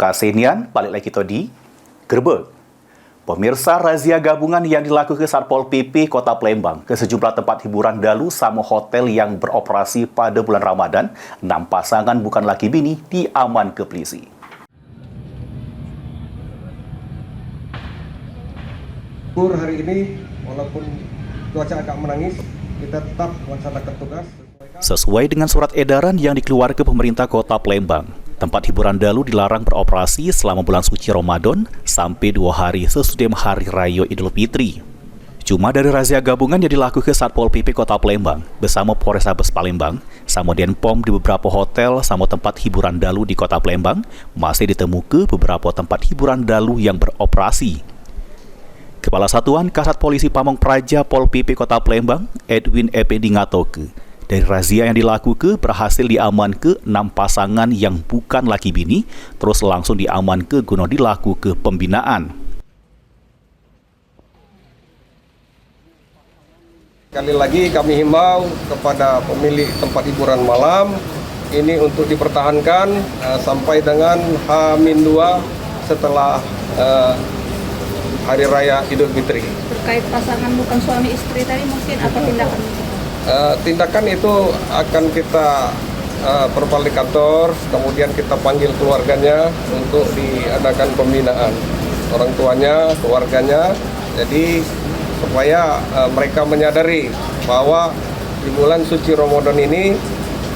Kasenian, balik lagi kita di Gerbek. Pemirsa, razia gabungan yang dilakukan Satpol PP Kota Palembang ke sejumlah tempat hiburan dalu sama hotel yang beroperasi pada bulan Ramadan, 6 pasangan bukan laki bini diaman ke polisi. Hari ini, walaupun cuaca agak menangis, kita tetap melaksanakan tugas. Sesuai dengan surat edaran yang dikeluarkan pemerintah Kota Palembang, tempat hiburan dalu dilarang beroperasi selama bulan suci Ramadan sampai 2 hari sesudah Hari Raya Idul Fitri. Cuma dari razia gabungan yang dilakukan Satpol PP Kota Palembang bersama Polrestabes Palembang, sama Denpom di beberapa hotel sama tempat hiburan dalu di Kota Palembang, masih ditemukan beberapa tempat hiburan dalu yang beroperasi. Kepala Satuan Kasat Polisi Pamong Praja Pol PP Kota Palembang, Edwin Effendi ngatoke, dari razia yang dilakukan berhasil diamankan 6 pasangan yang bukan laki bini, terus langsung diamankan guna dilakukan pembinaan. Sekali lagi kami himbau kepada pemilik tempat hiburan malam ini untuk dipertahankan sampai dengan H-2 setelah Hari Raya Idul Fitri. Terkait pasangan bukan suami istri tadi mungkin apa tindakan? Tindakan itu akan kita berbalik kantor, kemudian kita panggil keluarganya untuk diadakan pembinaan. Orang tuanya, keluarganya, jadi supaya mereka menyadari bahwa di bulan suci Ramadan ini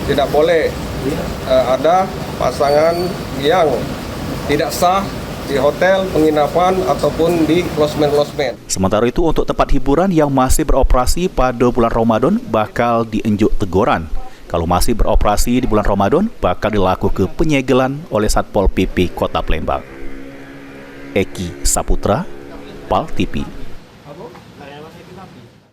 tidak boleh ada pasangan yang tidak sah di hotel, penginapan, ataupun di losmen-losmen. Sementara itu, untuk tempat hiburan yang masih beroperasi pada bulan Ramadan bakal dienjuk teguran. Kalau masih beroperasi di bulan Ramadan, bakal dilakukan penyegelan oleh Satpol PP Kota Palembang. Eki Saputra, PAL TV.